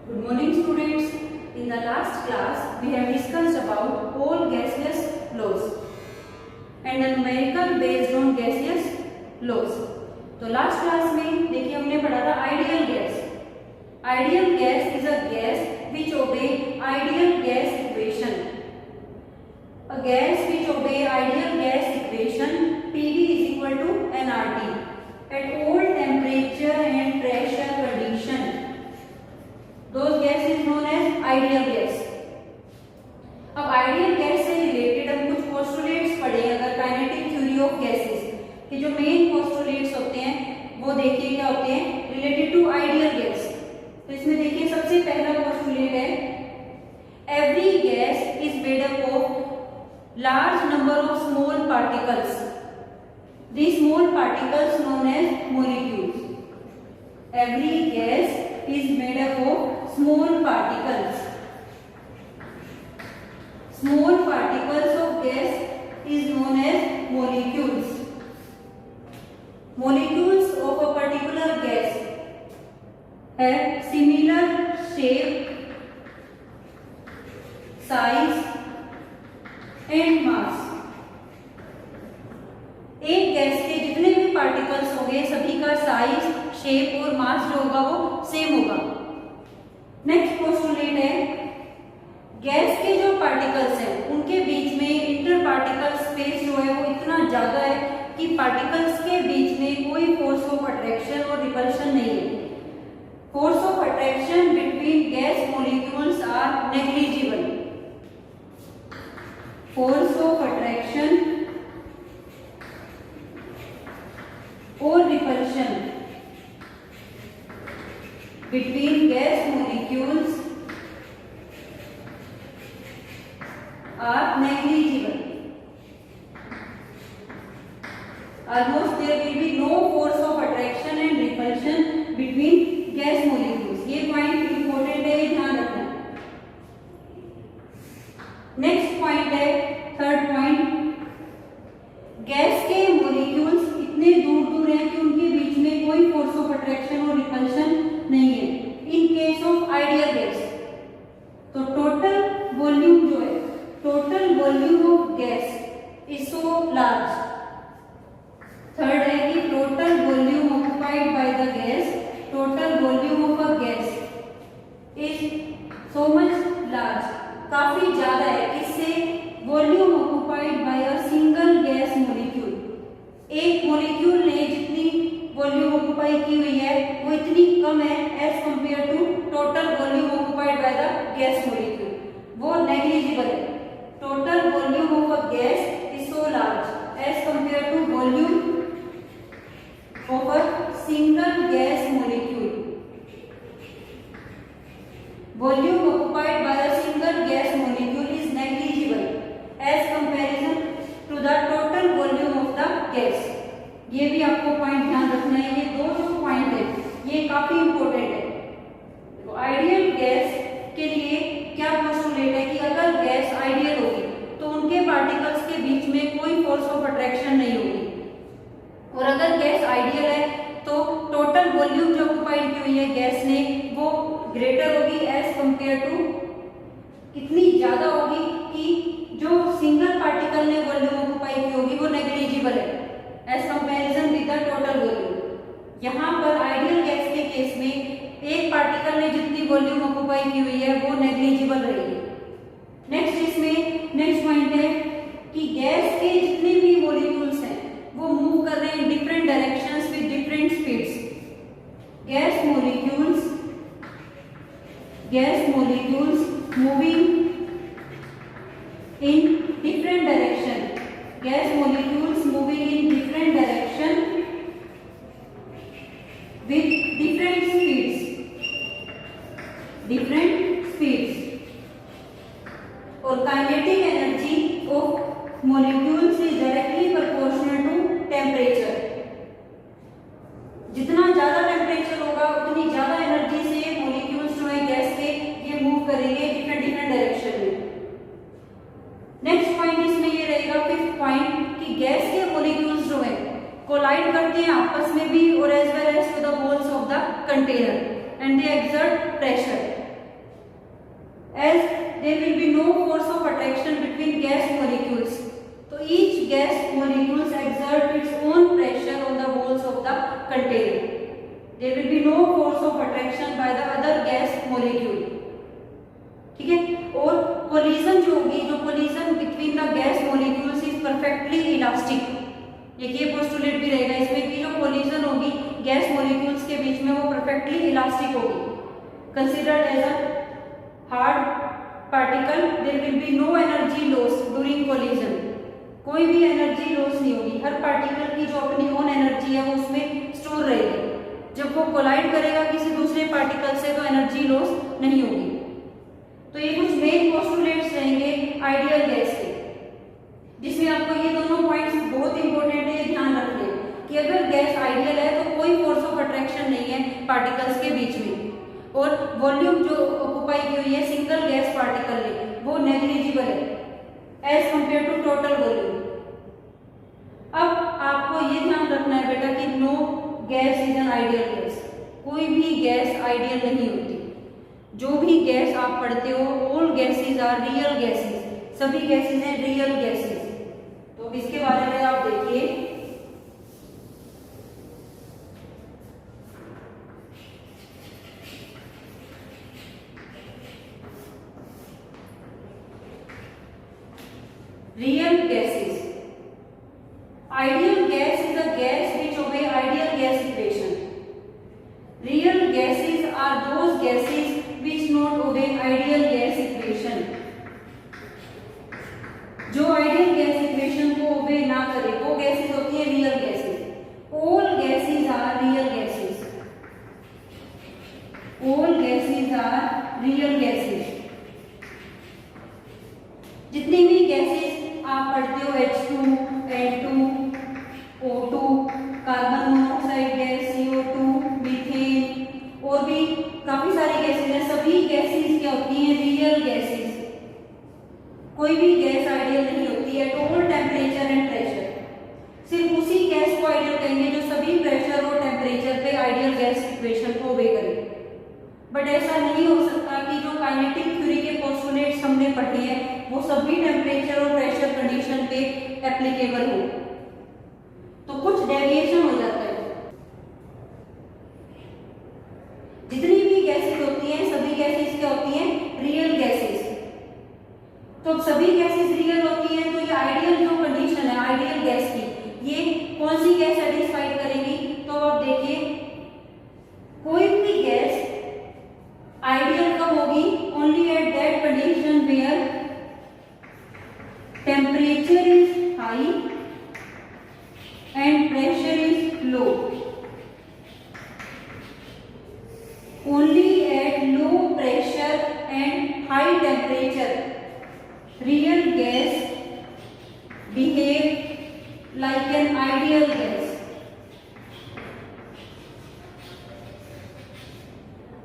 Good morning students. In the last class we have discussed about all gaseous laws and the numerical based on gaseous laws. तो last class में देखिए हमने पढ़ा था ideal gas. Ideal gas is a gas which obey ideal gas equation. A gas which obey ideal gas equation PV is equal to nRT at all temperature and pressure condition. Those gas is known as ideal gas. अब ideal gas से related हम कुछ postulates पढ़े अगर kinetic theory of gases के जो main postulates होते हैं वो देखिए क्या होते हैं रिलेटेड टू आइडियल गैस. तो इसमें देखिए सबसे पहला पोस्टुलेट है every gas is made up of large number of small particles. These small particles known as molecules. Every gas is made up of small particles. Small particles of gas is known as molecules. Molecules of a particular gas have similar shape, size and mass. एक gas के जितने भी particles होंगे सभी का size, shape और मास जो होगा वो सेम होगा. नेक्स्ट पोस्टुलेट है गैस के जो पार्टिकल्स हैं उनके बीच में इंटर पार्टिकल स्पेस जो है वो इतना ज्यादा है कि पार्टिकल्स के बीच में कोई फोर्स ऑफ अट्रैक्शन और रिपल्शन नहीं है. Force of attraction between gas molecules are negligible. Force of attraction or repulsion between gas molecules are negligible. Almost there will be no force of attraction and repulsion between gas molecules. ये point important है, ये ध्यान रखना. Next point है third point gas के molecules इतने दूर दूर हैं कि उनके बीच में कोई फोर्स ऑफ अट्रैक्शन और रिपल्शन नहीं है in case of ideal gas. तो टोटल वॉल्यूम जो है total volume of gas is so large. Third है कि total volume occupied by the gas total volume of a gas is so much large. काफी ज्यादा है. इससे volume occupied by a single gas molecule. एक molecule ने जितनी volume occupy की हुई है वो इतनी कम है as compare to total volume occupied by the gas molecule. वो नेग्लिजिबल है. Total volume of a gas is so large as compare to volume of a single gas molecule. Volume occupied by a single gas molecule is negligible as comparison to the total volume of the gas. ये भी आपको point ध्यान रखना है. ये दो जो point है ये काफी इंपॉर्टेंट है. तो आइडियल गैस के लिए क्या पोस्टुलेट है कि अगर गैस आइडियल होगी तो उनके पार्टिकल्स के बीच में कोई फोर्स ऑफ अट्रैक्शन नहीं होगी. और अगर गैस आइडियल है तो टोटल वॉल्यूम जो ऑक्युपाइड की हुई है गैस ने वो ग्रेटर होगी एज कंपेयर टू इतनी ज्यादा होगी कि जो सिंगल पार्टिकल ने वॉल्यूम ऑक्युपाई की होगी वो नेग्लिजिबल है as comparison with the total volume. यहाँ पर आइडियल गैस के केस में एक पार्टिकल ने जितनी वॉल्यूम ऑक्युपाई की हुई है वो नेग्लिजिबल रहेगी. नेक्स्ट इसमें नेक्स्ट पॉइंट है कि गैस के जितने भी मॉलिक्यूल्स हैं वो मूव कर रहे हैं different directions with different speeds. Gas molecules moving in different direction. Gas molecules moving in different direction with different speeds. और kinetic energy of molecules is directly proportional to temperature. जितना ज्यादा temperature होगा उतनी ज्यादा energy से molecules जो है gas के ये मूव करेंगे डिफरेंट डायरेक्शन में. नेक्स्ट पॉइंट इसमें ये रहेगा फिफ्थ पॉइंट कि गैस के मॉलिक्यूल्स जो है कोलाइड करते हैं आपस में भी और as well as to the walls of the container and they exert pressure. as there will be no force of attraction between gas molecules. So each gas molecules exert its own pressure on the walls of the container. There will be no force of attraction by the other gas molecule. ठीक है, और collision जो होगी, जो collision between the gas molecules is perfectly elastic. एक ये postulate भी रहेगा इसमें कि जो कोलिजन होगी गैस मोलिक्यूल्स के बीच में वो परफेक्टली इलास्टिक होगी। Considered as a hard particle, there will be no energy loss during collision. कोई भी एनर्जी लॉस नहीं होगी, हर पार्टिकल की जो अपनी ओन एनर्जी है वो उसमें स्टोर रहेगी। जब वो कोलाइड करेगा किसी दूसरे पार्टिकल से तो एनर्जी लॉस नहीं होगी। तो ये कुछ मेन पोस्टुलेट्स रहेंगे आइडियल गैस के, जिसमें आपको ये दोनों पॉइंट्स बहुत इंपॉर्टेंट है, ध्यान रखने कि अगर गैस आइडियल है तो कोई फोर्स ऑफ अट्रैक्शन नहीं है पार्टिकल्स के बीच में, और वॉल्यूम जो ऑक्युपाई की हुई है सिंगल गैस पार्टिकल ने वो नेग्लिजिबल है as compare to total volume. अब आपको ये ध्यान रखना है बेटा कि no gas is an ideal gas. कोई भी गैस आइडियल नहीं होती। जो भी गैस आप पढ़ते हो all gases are real gases, सभी गैसेस हैं रियल गैसेस। तो इसके बारे में आप देखिए, real gases. Ideal gas is a gas which obey ideal gas equation. Real gases are those gases which not obey ideal gas equation. जो ideal gas equation को obey ना करे वो gases होती है real gases. All gases are real gases. All gases are real gases. जितनी भी gases आप पढ़ते हो H2, N2, O2, carbon monoxide gas, CO2, methane और भी काफी सारी गैसेस हैं, सभी गैसेस क्या होती हैं रियल गैसेस। कोई भी गैस आइडियल नहीं होती है। ऑल टेम्परेचर एंड प्रेशर, सिर्फ उसी गैस को आइडियल कहेंगे जो सभी प्रेशर और टेम्परेचर पे आइडियल गैस इक्वेशन को ओबे करे। बट ऐसा नहीं हो सकता कि जो काइनेटिक थ्योरी के पोस्टुलेट्स हमने पढ़े हैं वो सभी टेम्परेचर और प्रेशर कंडीशन पे एप्लीकेबल हो, तो कुछ डेविएशन हो जाता है। जितनी भी गैसेस होती हैं सभी गैसेस क्या होती हैं रियल गैसेस। तो सभी गैसेस रियल होती हैं तो ये आइडियल जो कंडीशन है आइडियल गैस की, ये कौन सी गैस सेटिस्फाई करेगी? तो आप देखिए कोई भी गैस आइडियल कब होगी? Only at that condition where temperature is high and pressure is low. Only at low pressure and high temperature real gas behave like an ideal gas.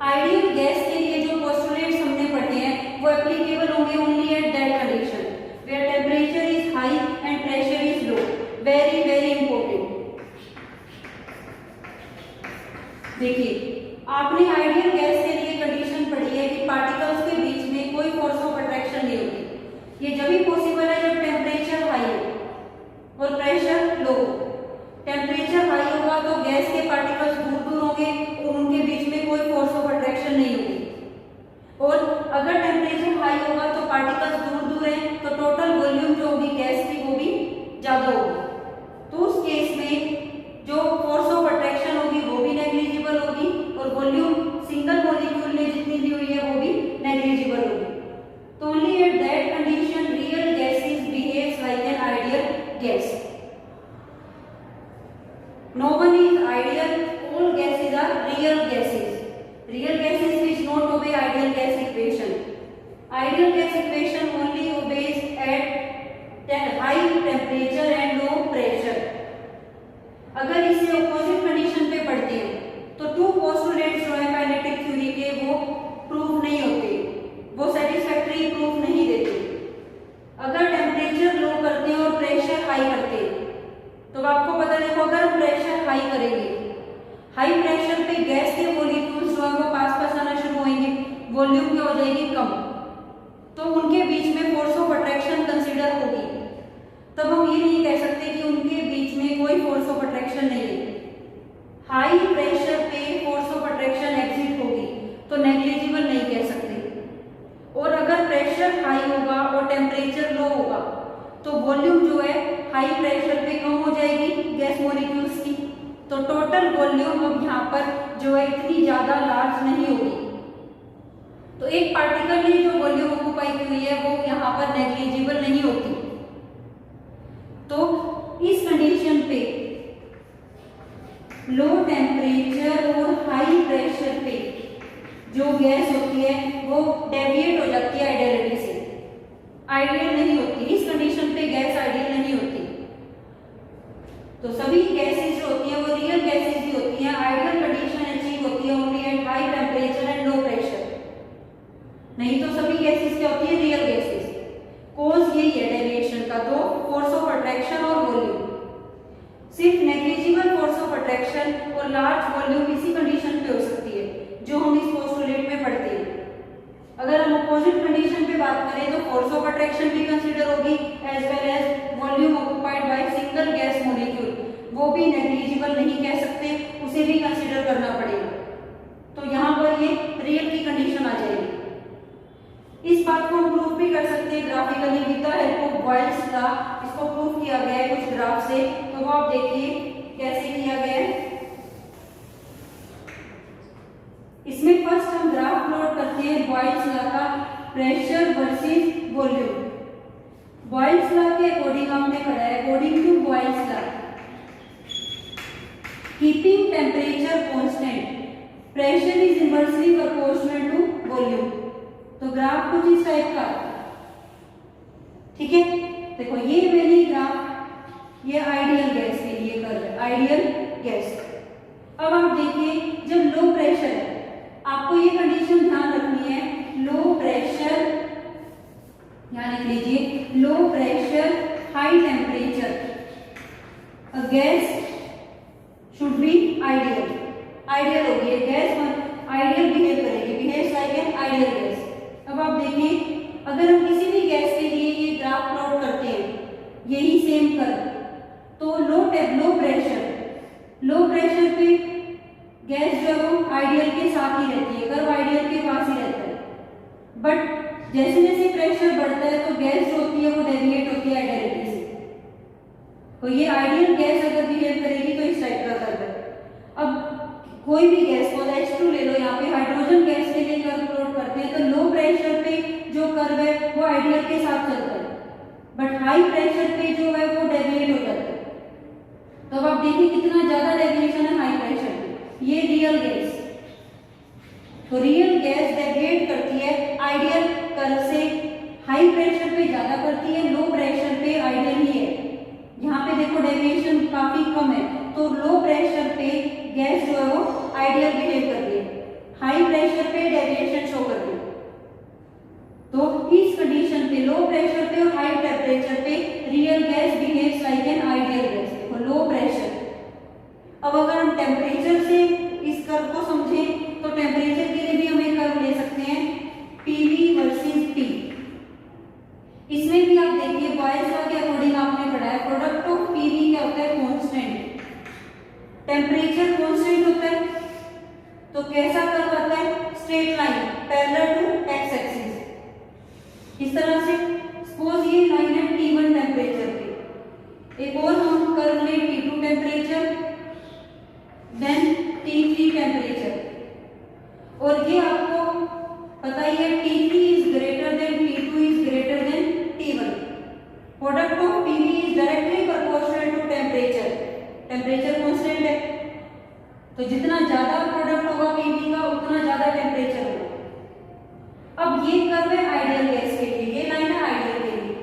Ideal gas के लिए जो पोस्टुलेट्स हमने पढ़े हैं वो applicable होंगे only at that condition where temperature is high and pressure is low. Very very important. देखिए आपने आइडियल गैस के लिए कंडीशन पढ़ी है कि पार्टिकल्स के बीच में कोई फोर्स ऑफ अट्रैक्शन नहीं होती। ये जब भी पॉसिबल है जब टेम्परेचर हाई हो और प्रेशर लो। टेम्परेचर हाई होगा तो गैस के पार्टिकल्स दूर दूर होंगे और उनके बीच में कोई फोर्स ऑफ अट्रैक्शन नहीं होगी। और अगर टेम्परेचर हाई होगा तो पार्टिकल्स दूर दूर हैं तो टोटल वॉल्यूम जो होगी गैस की वो भी ज्यादा होगी। तो उस केस में जो फोर्स ऑफ अट्रैक्शन होगी वो भी नेग्लिजिबल होगी और वॉल्यूम सिंगल मॉलिक्यूल ने जितनी दी हुई है वो भी नेग्लिजिबल होगी। तो only at that condition real gases behaves like an ideal gas. No one is ideal, all gases are real gases. Real gases which not obey ideal gas equation. Ideal gas equation only obeys at high temperature and low pressure. अगर इसे opposite condition पे पढ़ते हैं तो two postulates जो है kinetic theory के वो proof नहीं होते, वो satisfactory proof नहीं देते। अगर temperature low करते हैं और pressure high करते हैं तो आपको पता देखो अगर हम प्रेशर हाई करेंगे, हाई प्रेशर पे गैस के मॉलिक्यूल्स जो है वो पास पास आना शुरू होंगे, वॉल्यूम क्या हो जाएगी कम। तो उनके बीच में फोर्स ऑफ अट्रैक्शन कंसीडर होगी। तब हम ये नहीं कह सकते कि उनके बीच में कोई फोर्स ऑफ अट्रैक्शन नहीं है। हाई प्रेशर पे फोर्स ऑफ अट्रैक्शन एग्जिस्ट होगी तो नेग्लिजिबल नहीं कह सकते। और अगर प्रेशर हाई होगा और टेम्परेचर लो होगा तो वॉल्यूम जो है हाई प्रेशर पे कम हो जाएगी गैस मॉलिक्यूल्स की, तो टोटल वॉल्यूम अब यहाँ पर जो है इतनी ज्यादा लार्ज नहीं होगी। तो एक पार्टिकल की जो वॉल्यूम ऑक्युपाई की हुई है वो यहाँ पर नेग्लिजिबल नहीं होती। तो इस कंडीशन पे लो टेम्परेचर और हाई प्रेशर पे जो गैस होती है वो डेविएट हो जाती है आइडियलिटी से, आइडियल नहीं होती। इस कंडीशन पे गैस आइडियल नहीं होती। तो सभी गैसेस जो होती है वो रियल गैसेस ही होती हैं। आइडियल कंडीशन अचीव होती है only at high temperature and low pressure. नहीं तो सभी गैसेस क्या होती है, रियल गैसेस। कॉज यही है डेविएशन का, तो फोर्स ऑफ अट्रैक्शन और वॉल्यूम। सिर्फ नेग्लिजिबल फोर्स ऑफ अट्रैक्शन और लार्ज वॉल्यूम इसी कंडीशन पे हो सकती है जो हम इस पोस्टुलेट में पढ़ते हैं। अगर हम अपोजिट कंडीशन पे बात करें तो फोर्स ऑफ अट्रैक्शन भी कंसीडर होगी as well as volume occupied by single gas molecule, वो भी नेग्लिजिबल नहीं कह सकते, उसे भी कंसीडर करना पड़ेगा। तो यहाँ पर ये रियल की कंडीशन आ जाएगी। इस बात को हम प्रूव भी कर सकते हैं graphically with the help of Boyle's law. इसको प्रूव किया गया है कुछ ग्राफ से, तो वो आप देखिए कैसे किया गया है। इसमें फर्स्ट हम ग्राफ प्लॉट करते हैं बॉयल्स लॉ का, pressure versus volume. Boyle's law के अकॉर्डिंग हमने पढ़ा है, according to Boyle's law keeping temperature constant pressure is inversely proportional to volume. तो ग्राफ कुछ इस टाइप का, ठीक है। देखो ये मैंने ग्राफ, ये आइडियल गैस के लिए कर रहे हैं, आइडियल गैस। अब आप देखिए जब लो प्रेशर है, आपको ये कंडीशन ध्यान रखनी है, लो प्रेशर, यहां लिख लीजिए low pressure high temperature, gas should be ideal. Ideal होगी गैस, आइडियल बिहेव करेगी, behaves like an ideal gas. अब आप देखिए अगर हम किसी भी गैस के लिए ये ग्राफ प्लॉट करते हैं, यही सेम कर, तो लो प्रेशर पे गैस जो है वो आइडियल के साथ ही रहती है, कर्व आइडियल के पास ही रहता है। बट जैसे जैसे प्रेशर बढ़ता है तो गैस जो होती है वो डेविएट होती है आइडियलिटी से। तो ये आइडियल गैस अगर बिहेव करेगी तो इस टाइप का कर्व है। अब कोई भी गैस को H2 ले लो, यहाँ पे हाइड्रोजन गैस के लिए कर्व प्लॉट करते हैं, तो लो प्रेशर पे जो कर्व है वो आइडियल के साथ चलता है, बट हाई प्रेशर पे जो है वो डेविएट हो जाता है। तो अब आप देखिए कितना ज्यादा डेविएशन है हाई प्रेशर पे। ये रियल गैस, तो रियल गैस डेविएट करती है आइडियल कर्व से, हाई प्रेशर पे ज्यादा करती है, लो प्रेशर पे आइडियल ही है। यहाँ पे देखो डेविएशन काफी कम है, तो लो प्रेशर पे गैस जो है वो आइडियल बिहेव कर रही है, हाई प्रेशर पे डेविएशन शो कर रही है। तो इस कंडीशन पे लो प्रेशर पे और हाई टेम्परेचर पे real gas behaves like an ideal gas. देखो लो प्रेशर। अब अगर हम टेम्परेचर से इस कर्व को समझें तो टेम्परेचर के लिए भी हम एक कर्व ले सकते हैं, PV वर्सेस T। इसमें भी आप देखिए बॉयल्स लॉ के अकॉर्डिंग आपने पढ़ा है, प्रोडक्ट ऑफ PV क्या होता है, कांस्टेंट। टेम्परेचर कांस्टेंट होता है तो कैसा कर्व आता है, straight line parallel to X axis. इस तरह से सपोज ये लाइन है T1 टेम्परेचर पे, एक और हम कर्व ले T2 temperature, then T3 temperature, और ये आपको पता ही है T3 is greater than T2 is greater than T1। Product of PV is directly proportional to temperature, temperature constant है, तो जितना ज्यादा प्रोडक्ट होगा PV का उतना ज्यादा टेम्परेचर होगा। अब ये कर्व है आइडियल गैस के लिए, ये लाइन है आइडियल के लिए,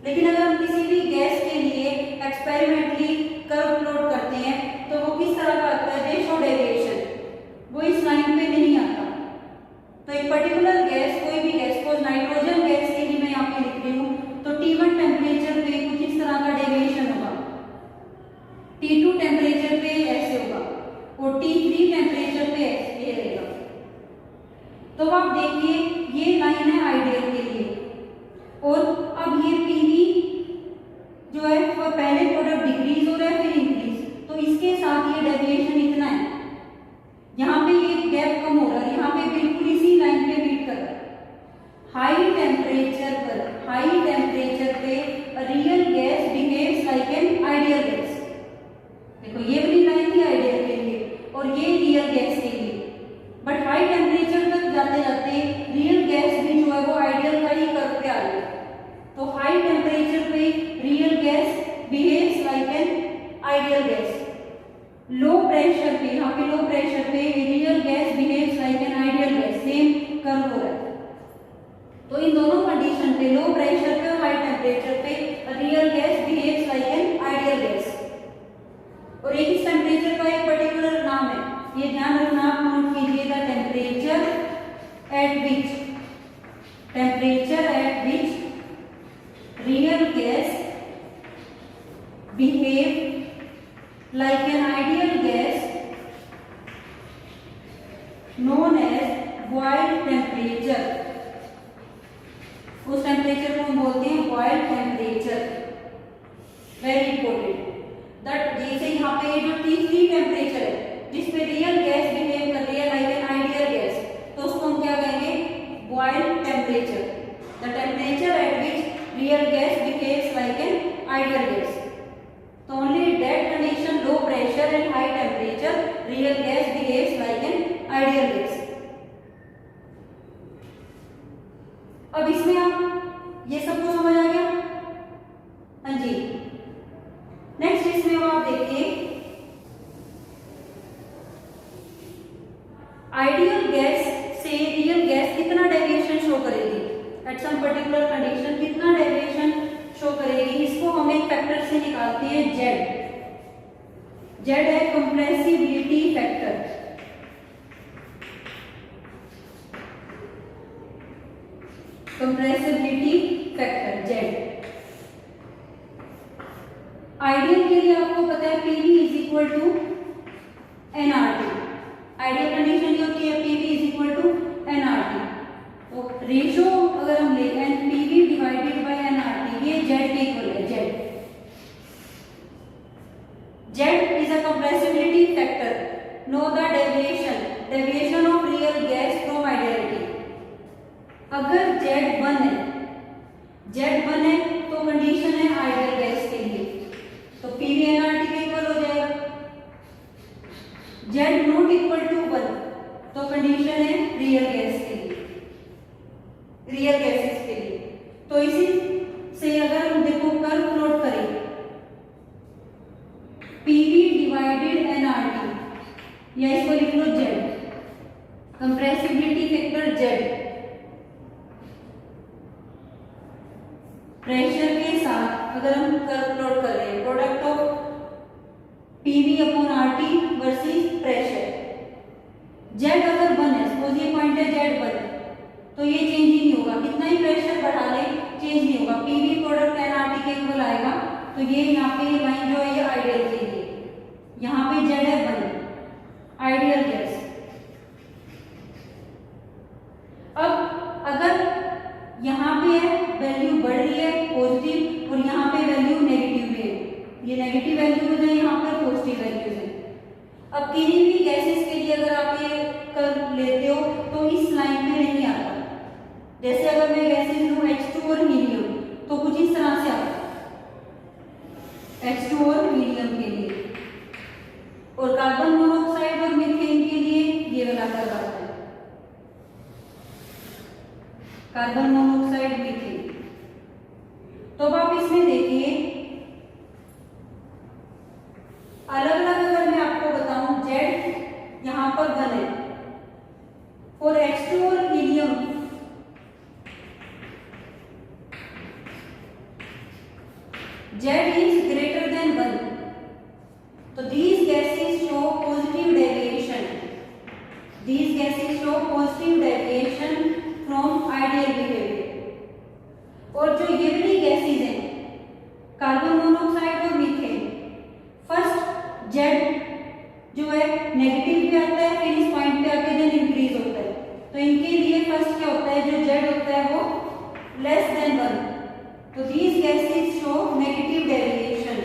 लेकिन अगर हम किसी भी गैस के लिए एक्सपेरिमेंटली कर्व प्लॉट करते हैं तो वो किस तरह का आता है, दे शो डेविएशन, वो इस लाइन पे नहीं आता। तो एक पर्टिकुलर गैस, कोई भी गैस, सपोज नाइट्रोजन गैस के लिए मैं यहाँ पे लिख रही हूँ, तो T1 टेम्परेचर पे कुछ इस तरह का डेविएशन होगा, T2 टेम्परेचर पे ऐसे होगा, और T3 टेम्परेचर पे ऐसे रहेगा। तो आप देखिए ये लाइन है आइडियल के लिए, प्रेशर पे, यहाँ पे लो प्रेशर पे real gas behaves like an ideal gas, same curve हो रहा है। तो इन दोनों कंडीशन पे, लो प्रेशर पे और हाई टेम्परेचर पे, real gas behaves like an ideal gas. और एक इस टेम्परेचर का एक पर्टिकुलर नाम है, ये ध्यान रखना, आप नोट कीजिएगा, temperature at which real gas behave like an ideal gas known as boil temperature। उस टेम्परेचर को हम बोलते हैं Boyle temperature. Very important that, जैसे यहाँ पे जो T3 टेम्परेचर है जिसपे रियल गैस बिहेव कर रही है लाइक एन आइडियल गैस, तो उसको हम क्या कहेंगे, Boyle temperature. The temperature at which real gas behaves like an ideal gas. तो only that condition, low pressure and high temperature, real gas behaves like an ideal gas. अब इसमें आप ये सब कुछ समझ आ गया? हाँ जी। नेक्स्ट इसमें आप देखिए, आइडियल गैस से रियल गैस कितना डेविएशन शो करेगी, एट सम पर्टिकुलर कंडीशन कितना डेविएशन शो करेगी, इसको हम एक फैक्टर से निकालते हैं, जेड है compressibility factor. Compressibility factor Z. Ideal के लिए आपको पता है PV is equal to nRT। Ideal condition ये होती है PV is equal to nRT। तो रेशो अगर हम ले PV डिवाइडेड बाय nRT, ये जेड के इक्वल है, Z. Z is a compressibility factor, know the deviation of real gas from ideality. अगर Z1 है तो कंडीशन है आइडियल गैस के लिए, तो PV nRT के इक्वल हो जाएगा। Z नॉट इक्वल टू 1 तो कंडीशन है रियल गैस के लिए, रियल गैसेस के लिए। तो इसी से अगर हम देखो कर्व प्लॉट करें, PV डिवाइडेड nRT, या इसको लिख लो Z, compressibility factor Z, pressure के साथ अगर हम कर्व प्लॉट कर रहे हैं, product of PV upon RT versus pressure. Z अगर 1 है, सपोज ये पॉइंट है Z1, तो ये चेंज ही नहीं होगा, कितना ही प्रेशर बढ़ा ले चेंज नहीं होगा, PV प्रोडक्ट nRT के इक्वल आएगा। तो ये यहाँ पे लाइन जो है ये आइडियल के लिए, यहाँ पे Z है 1 आइडियल गैस। अब अगर यहाँ पे है वैल्यू बढ़ रही है पॉजिटिव और यहाँ पे वैल्यू नेगेटिव है, ये नेगेटिव वैल्यूज है, यहाँ पर पॉजिटिव वैल्यूज है। अब किसी भी गैसेस के लिए अगर आप ये कर्व लेते हो तो इस लाइन पे नहीं आता। जैसे अगर मैं गैसेस लूं H2 और हीलियम, तो कुछ इस तरह से आता है H2 और हीलियम के लिए, और कार्बन मोनोऑक्साइड और मीथेन के लिए ये वाला कर्व आता है, कार्बन मोनोऑक्साइड मीथेन। तो अब आप इसमें देखिए, अलग अलग अगर मैं आपको बताऊं, Z यहाँ पर 1 है और H2 और helium Z is greater than 1, तो these gases show positive deviation, these gases show positive deviation from ideal behavior। और जो ये वाली गैसेज हैं, कार्बन मोनोऑक्साइड और मीथेन, फर्स्ट Z जो है नेगेटिव पे आता है, फिर इस पॉइंट पे आके देन इंक्रीज होता है। तो इनके लिए फर्स्ट क्या होता है, जो Z होता है वो लेस देन 1, तो these gases show negative deviation,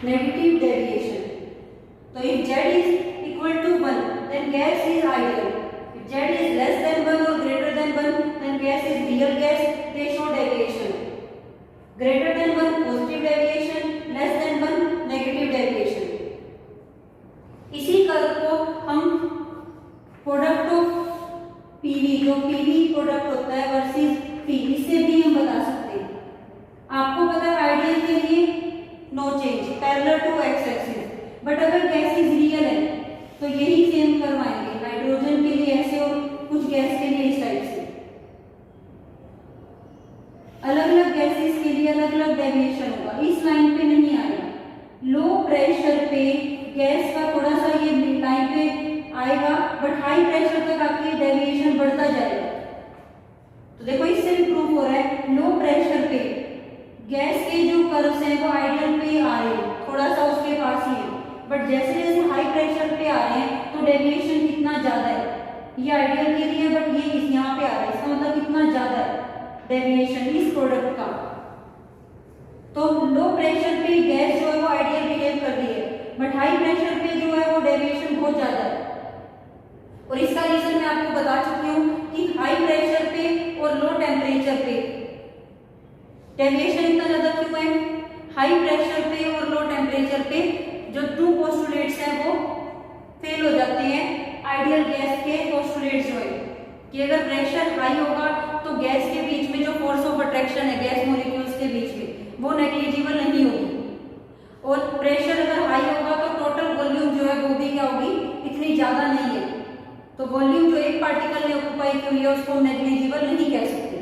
negative deviation। तो if Z is equal to 1 then gas is ideal, if Z is less than 1 or greater than 1 then gas is real gas, they show deviation, greater than 1 positive deviation, less than 1 negative deviation। इसी curve को हम product of PV, जो PV product होता है versus P, इससे भी हम बता सकते हैं। आपको पता है आइडियल के लिए no change, parallel to X axis, gas का थोड़ा सा ये लाइन पे आएगा, बट हाई प्रेशर तक आपकी डेविएशन बढ़ता जाएगा। तो देखो इससे भी प्रूफ हो रहा है लो प्रेशर पे गैस के जो कर्व्स हैं वो आइडियल पे आ रहे हैं, थोड़ा सा उसके पास ही है, बट जैसे जैसे हाई प्रेशर पे आ रहे हैं तो डेविएशन कितना ज्यादा है, ये आइडियल के लिए बट ये इस यहाँ पे आ रहा है, इसका मतलब कितना ज्यादा है डेविएशन इस प्रोडक्ट का। तो लो प्रेशर पे गैस जो है वो आइडियल बिहेव कर रही है, बट हाई प्रेशर पे जो है वो डेविएशन बहुत ज्यादा है। और इसका रीजन मैं आपको बता चुकी हूँ कि हाई प्रेशर पे और लो टेम्परेचर पे डेविएशन इतना ज्यादा क्यों है। हाई प्रेशर पे और लो टेम्परेचर पे जो टू पोस्टुलेट्स हैं वो फेल हो जाते हैं आइडियल गैस के पोस्टुलेट्स जो है कि अगर प्रेशर हाई होगा तो गैस के बीच में जो फोर्स ऑफ अट्रैक्शन है गैस मॉलिक्यूल्स के बीच में वो नेग्लिजिबल नहीं होगी, और प्रेशर अगर हाई होगा तो टोटल वॉल्यूम जो है वो भी क्या होगी, इतनी ज्यादा नहीं है। तो वॉल्यूम जो एक पार्टिकल ने ऑक्यूपाई की हुई है उसको हम नेग्लिजिबल नहीं कह सकते,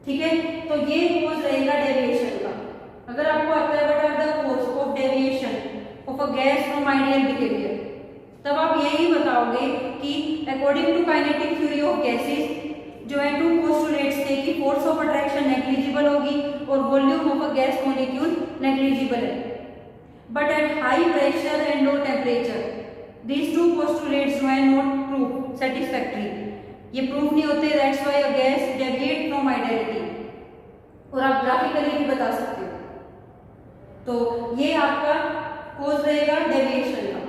ठीक है। तो ये कोज रहेगा डेविएशन का। अगर आपको आता है what are the cause of deviation of a gas from ideal behaviour, तब आप यही बताओगे कि according to kinetic theory of gases जो है टू पोस्टुलेट्स थे कि फोर्स ऑफ अट्रैक्शन नेग्लिजिबल होगी और volume of a gas molecule negligible है, but at high pressure and low temperature these two postulates जो है not proof satisfactory, ये प्रूफ नहीं होते, that's why a gas deviate from ideality, और आप ग्राफिकली भी बता सकते हो। तो ये आपका कोज रहेगा डेविएशन का।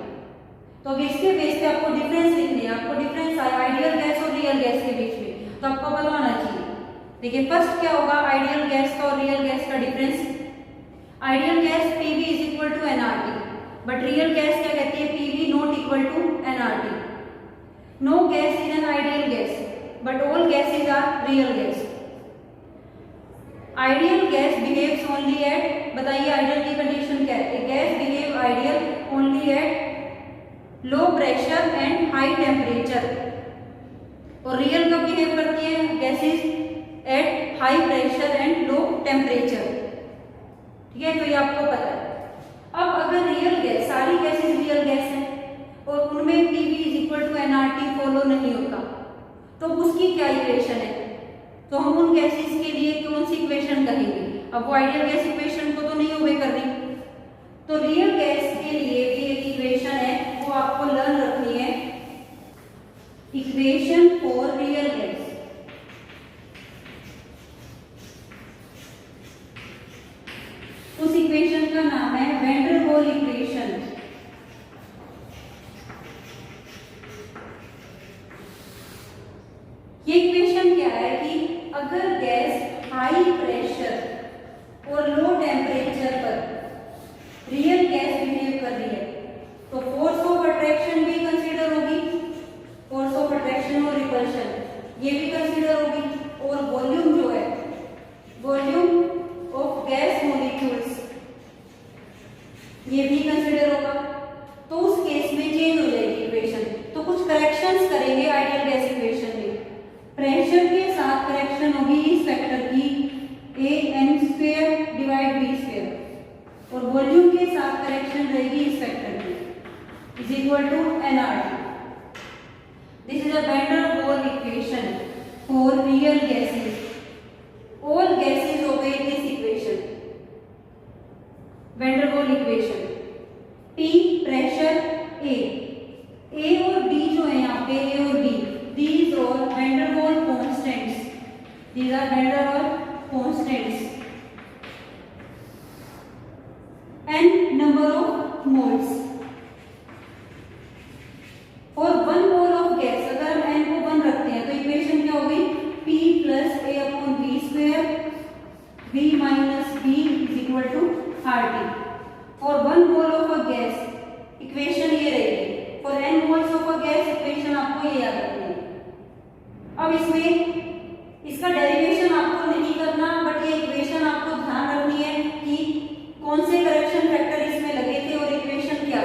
तो अब इसके बेस पे आपको डिफरेंस लिखने हैं, आपको डिफरेंस आइडियल गैस और रियल गैस के बीच में, तो आपको बताना चाहिए। देखिए फर्स्ट क्या होगा आइडियल गैस का और रियल गैस का difference. Ideal gas PV is equal to nRT, but real gas क्या कहती है PV not equal to nRT। No gas is an ideal gas but all gases are real gas. Ideal gas behaves only at, बताइए ideal की condition क्या है, gas behave ideal only at low pressure and high temperature, और real कब behave करती है gases at high pressure and low temperature, ठीक है। तो ये आपको पता है। अब अगर रियल गैस, सारी गैसेस रियल गैस हैं और उनमें PV is equal to nRT follow नहीं होता, तो उसकी क्या इक्वेशन है, तो हम उन गैसेस के लिए कौन सी इक्वेशन कहेंगे। अब वो आइडियल गैस इक्वेशन को तो नहीं ओबे कर रही, तो रियल गैस के लिए भी एक इक्वेशन है वो आपको लर्न रखनी है, इक्वेशन फॉर रियल गैस। उस इक्वेशन का नाम है वैन डर वाल इक्वेशन। ये इक्वेशन क्या है कि अगर गैस हाई प्रेशर और लो टेम्परेचर पर रियल गैस बिहेव कर रही है तो फोर्स ऑफ अट्रैक्शन भी कंसीडर होगी, फोर्स ऑफ अट्रैक्शन और रिपल्शन ये भी कंसीडर होगी, और वॉल्यूम जो है वॉल्यूम ऑफ गैस मॉलिक्यूल्स ये भी कंसीडर होगा। तो उस केस में चेंज हो जाएगी इक्वेशन, तो कुछ करेक्शंस करेंगे आइडियल गैस इक्वेशन में। प्रेशर के साथ करेक्शन होगी इस फैक्टर की an² डिवाइड b², और वॉल्यूम के साथ करेक्शन रहेगी इस फैक्टर की is equal to nRT। This is a van der Waal equation for real gases. All gases obey this equation, Van der Waal equation। P pressure A और B जो है यहाँ पे A और B, these are Van der Waal constants, these are Van der Waal constants, and number of moles for one mole of gas। अगर हम n को 1 रखते हैं तो इक्वेशन क्या होगी P plus A/V², V minus B is equal to RT। For 1 mole of a gas equation ये रहेगी, for n moles of a gas equation आपको ये याद रखनी है। अब इसमें इसका डेरिवेशन आपको नहीं करना, बट ये इक्वेशन आपको ध्यान रखनी है कि कौन से करेक्शन फैक्टर इसमें लगे थे और इक्वेशन क्या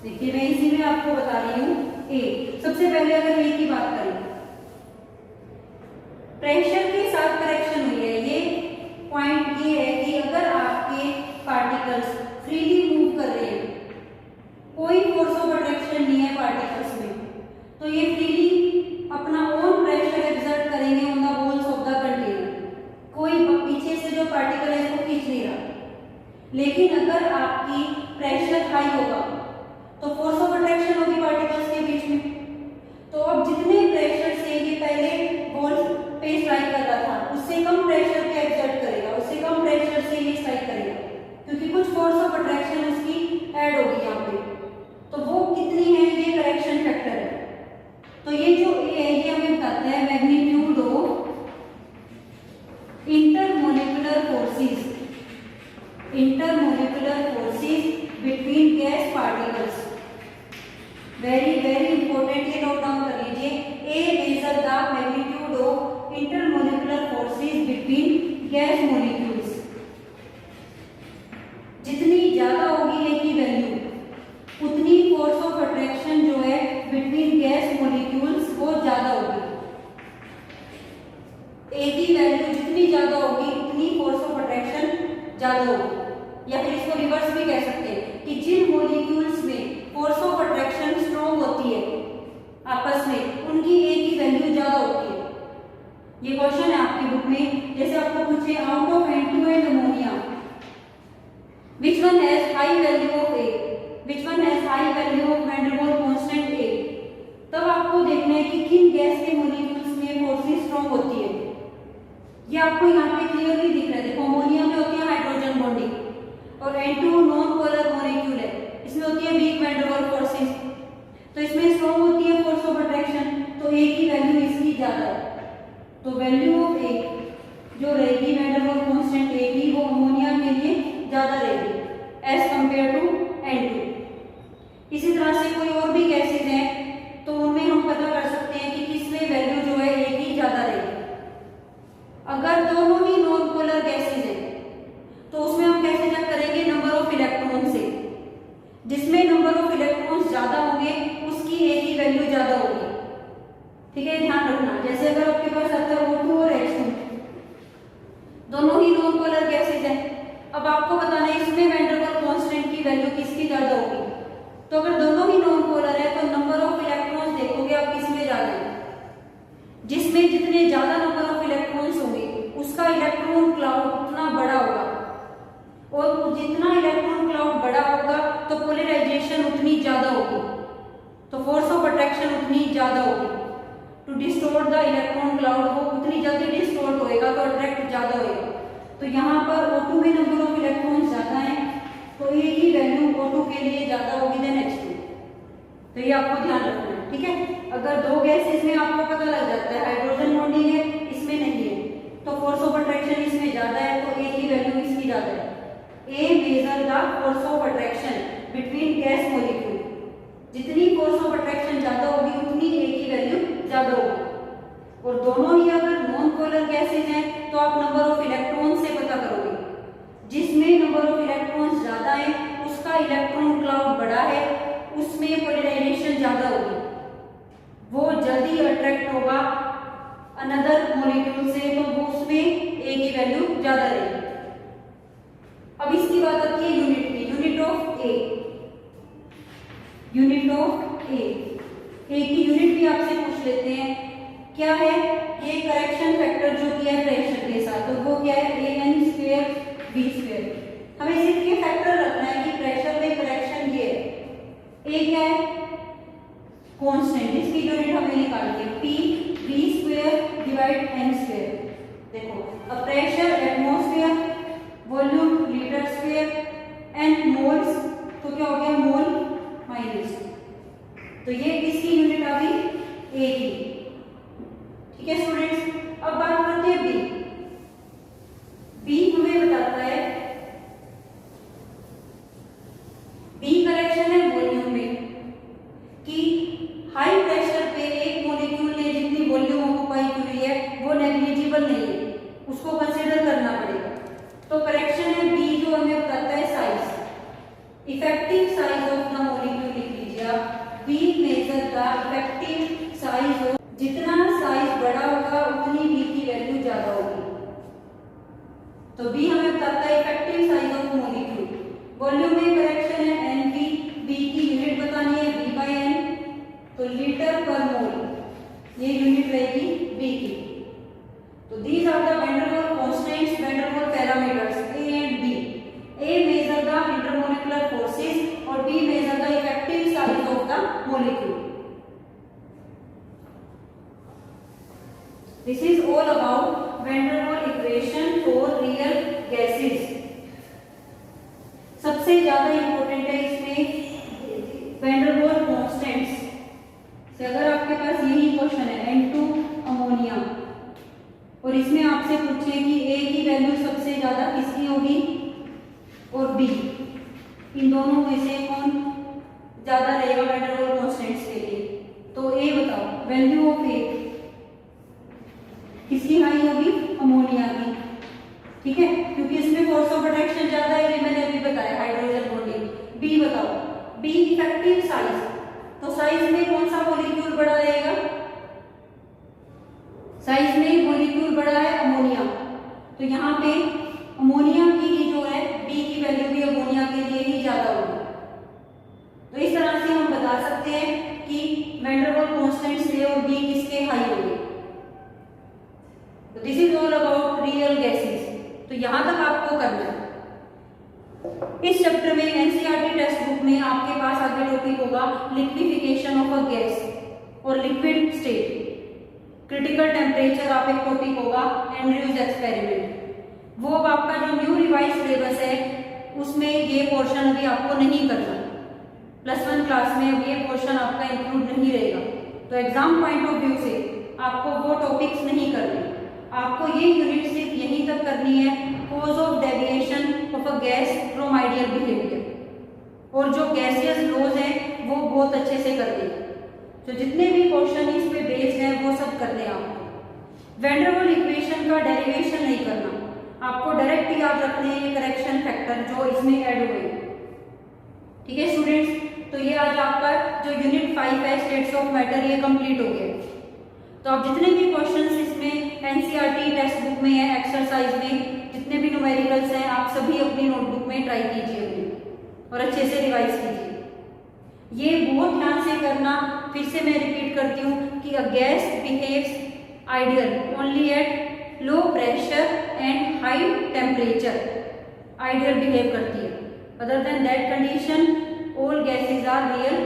देखिए मैं इसी में आपको बता रही हूँ ए। सबसे पहले अगर ए की बात करें, प्रेशर के साथ करेक्शन हुई है। ये पॉइंट ये है कि अगर आपके पार्टिकल्स फ्रीली मूव कर रहे हैं, कोई फोर्स ऑफ अट्रैक्शन नहीं है पार्टिकल्स में, तो ये फ्रीली अपना ओन प्रेशर एक्सर्ट करेंगे on the walls of the container. कोई पीछे से जो पार्टिकल है इसको खींच नहीं रहा। लेकिन अगर आपकी प्रेशर हाई होगा तो फोर्स ऑफ अट्रैक्शन होगी पार्टिकल्स के बीच में। तो अब जितने प्रेशर से ये पहले वॉल पे स्ट्राइक कर रहा था, उससे कम प्रेशर पे एक्सर्ट करेगा, उससे कम प्रेशर से ये स्ट्राइक करेगा, क्योंकि कुछ फोर्स ऑफ अट्रैक्शन उसकी ऐड होगी यहाँ पे। तो वो कितनी है, ये करेक्शन फैक्टर है। तो ये जो ए है ये हमें बताता है magnitude of intermolecular forces, intermolecular forces between gas particles. Very very important, ये नोट डाउन कर लीजिए। A measure the magnitude of intermolecular forces between gas molecules. जितनी ज्यादा होगी ए की वैल्यू, उतनी फोर्स ऑफ अट्रैक्शन जो है बिटवीन गैस मॉलिक्यूल्स वो ज्यादा होगी। ए की वैल्यू जितनी ज्यादा होगी उतनी फोर्स ऑफ अट्रैक्शन ज्यादा होगी। या फिर इसको रिवर्स भी कह सकते हैं कि जिन मॉलिक्यूल्स में फोर्स ऑफ अट्रैक्शन स्ट्रॉन्ग होती है आपस में, उनकी ए की वैल्यू ज्यादा होती है। ये क्वेश्चन है आपकी बुक में, जैसे आपको पूछे out of N2 and ammonia which one has high value of a, which one has high value of van der Waals constant a, तब आपको देखना है कि किन गैस के मॉलिक्यूल्स में फोर्सेस स्ट्रॉन्ग होती है। ये आपको यहाँ पे क्लियरली दिख रहा है। देखो अमोनिया में होती है हाइड्रोजन बॉन्डिंग, और N2 नॉन पोलर मॉलिक्यूल है, इसमें होती है weak van der Waals forces, तो इसमें स्ट्रॉन्ग होती है फोर्स ऑफ अट्रैक्शन, तो ए की वैल्यू इसकी ज्यादा है। तो वैल्यू ऑफ ए जो रहेगी वैन डेर वाल्स कांस्टेंट ए की, वो अमोनिया के लिए ज्यादा रहेगी एज कंपेयर टू N2। इसी तरह से कोई और भी गैसेज हैं तो उनमें हम पता कर सकते हैं कि किसमें वैल्यू जो है ए की ज्यादा रहेगी। अगर दोनों ही नॉन पोलर गैसेज हैं तो उसमें हम कैसे चेक करेंगे, नंबर ऑफ इलेक्ट्रॉन से। जिसमें नंबर ऑफ इलेक्ट्रॉन्स ज्यादा होंगे उसकी ए की वैल्यू ज्यादा होगी। ठीक है, ध्यान रखना। जैसे अगर आपके पास आता है O2 और H2, दोनों ही नॉन पोलर गैसेज हैं। अब आपको बताना है इसमें वैन डेर वाल्स कांस्टेंट की वैल्यू किसकी ज्यादा होगी। तो अगर दोनों ही नॉन पोलर है तो नंबर ऑफ इलेक्ट्रॉन्स देखोगे आप किसमें ज्यादा है। जिसमें जितने ज्यादा नंबर ऑफ इलेक्ट्रॉन्स होंगे उसका इलेक्ट्रॉन क्लाउड उतना बड़ा होगा, और जितना इलेक्ट्रॉन क्लाउड बड़ा होगा तो पोलराइजेशन उतनी ज्यादा होगी, तो फोर्स ऑफ अट्रैक्शन उतनी ज्यादा होगी। To distort the electron cloud, वो उतनी जल्दी डिस्टोर्ट होएगा तो अट्रैक्ट ज्यादा होएगा। तो यहाँ पर O2 में नंबर ऑफ इलेक्ट्रॉन्स ज्यादा है तो ए की वैल्यू O2 के लिए ज्यादा होगी देन H2। तो ये आपको ध्यान रखना है। ठीक है, अगर दो गैसेस में आपको पता लग जाता है हाइड्रोजन बॉन्डिंग है इसमें नहीं है, तो फोर्स ऑफ अट्रैक्शन इसमें ज्यादा है तो ए की वैल्यू इसकी ज्यादा है। A measure the force of attraction between gas molecule. जितनी फोर्स ऑफ अट्रैक्शन ज्यादा होगी उतनी ए की वैल्यू ज्यादा होगी। और दोनों ही अगर नॉन पोलर गैसेज हैं तो आप नंबर ऑफ इलेक्ट्रॉन से पता करोगे। जिसमें नंबर ऑफ इलेक्ट्रॉन्स ज्यादा है उसका इलेक्ट्रॉन क्लाउड बड़ा है, उसमें पोलराइजेशन ज्यादा होगी, वो जल्दी अट्रैक्ट होगा अनदर मॉलिक्यूल से, तो वो उसमें ए की वैल्यू ज्यादा रहेगी। अब इसकी बात आती है यूनिट की, unit of a. Unit of a, a की यूनिट भी आपसे पूछ लेते हैं क्या है। ये करेक्शन फैक्टर जो किया है प्रेशर के साथ, तो वो क्या है AN² B²। हमें सिर्फ ये फैक्टर रखना है कि प्रेशर में करेक्शन ये है। ए क्या है, कांस्टेंट, इसकी यूनिट हमें निकालनी है P V² डिवाइड N²। देखो अब pressure atmosphere, volume litre square, and moles, तो क्या हो गया मोल माइनस। तो ये किसकी यूनिट आ गई ए की। ठीक है स्टूडेंट्स, अब बात करते हैं बी। बी हमें बताता है, बी करेक्शन है वॉल्यूम में कि हाई प्रेशर पे एक मॉलिक्यूल ने जितनी वॉल्यूम ऑक्युपाई की हुई है वो नेग्लिजिबल नहीं है, उसको कंसीडर करना पड़ेगा। तो करेक्शन है बी जो हमें बताता है size, effective size of the molecule. तो बी हमें बताता है effective size of molecule. Volume में करेक्शन है एनवी, बी की यूनिट बतानी है V/N, तो लीटर पर मोल ये यूनिट रहेगी बी की। तो these are the van der Waals constants, van der Waals parameters a and b. A measure the intermolecular forces और b measure the effective size of the molecule. This is all about van der Waals equation for real gases। सबसे ज्यादा important है इसमें van der Waals constants से। अगर आपके पास यही question है N2 अमोनिया और इसमें आपसे पूछे कि A की वैल्यू सबसे ज्यादा किसकी होगी और B, इन दोनों में से कौन ज्यादा रहेगा वैन डेर वाल्स कांस्टेंट्स के लिए, तो A बताओ। वैल्यू ऑफ A किसकी हाई होगी? अमोनिया की, ठीक है, क्योंकि इसमें फोर्स ऑफ अट्रैक्शन ज्यादा है, ये मैंने अभी बताया हाइड्रोजन बॉन्डिंग। बी बताओ, बी इफेक्टिव साइज, तो साइज में कौन सा मॉलिक्यूल बड़ा रहेगा? साइज में मॉलिक्यूल बड़ा है अमोनिया, तो यहाँ पे अमोनिया की ही जो है बी की वैल्यू भी अमोनिया के लिए ही ज्यादा होगी। तो इस तरह से हम बता सकते हैं कि वैन डेर वाल्स कांस्टेंट्स ए और बी किसके हाई होंगे। तो this is all about real gases. तो यहां तक आपको करना है। इस चैप्टर में एनसीईआरटी टेक्स्ट बुक में आपके पास आगे टॉपिक होगा लिक्विफिकेशन ऑफ अ गैस और लिक्विड स्टेट, क्रिटिकल टेम्परेचर आप एक टॉपिक होगा, एंड्रयूज एक्सपेरिमेंट। वो अब आपका जो न्यू रिवाइज सिलेबस है उसमें ये पोर्शन अभी आपको नहीं करना, +1 क्लास में अब ये पोर्शन आपका इंक्लूड नहीं रहेगा। तो एग्जाम पॉइंट ऑफ व्यू से आपको वो टॉपिक्स नहीं करने, आपको ये यूनिट सिर्फ यहीं तक करनी है, cause of deviation of a gas from ideal behaviour, और जो गैसियस लॉज हैं वो बहुत अच्छे से कर दें। तो जितने भी क्वेश्चन इस पे बेस्ड हैं वो सब कर दें आपको। वैन डेर वाल्स इक्वेशन का डेरिवेशन नहीं करना, आपको डायरेक्ट याद रखने हैं करेक्शन फैक्टर जो इसमें ऐड हुए। ठीक है स्टूडेंट्स, तो ये आज आपका जो यूनिट 5 है स्टेट्स ऑफ मैटर ये कंप्लीट हो गया। तो आप जितने भी क्वेश्चंस इसमें एनसीईआरटी टेक्स्ट बुक में है, एक्सरसाइज में जितने भी न्यूमेरिकल्स हैं, आप सभी अपनी नोटबुक में ट्राई कीजिए और अच्छे से रिवाइज कीजिए। ये बहुत ध्यान से करना। फिर से मैं रिपीट करती हूँ कि a gas behaves ideal only at low pressure and high temperature, ideal behave करती है। Other than that condition all gases are real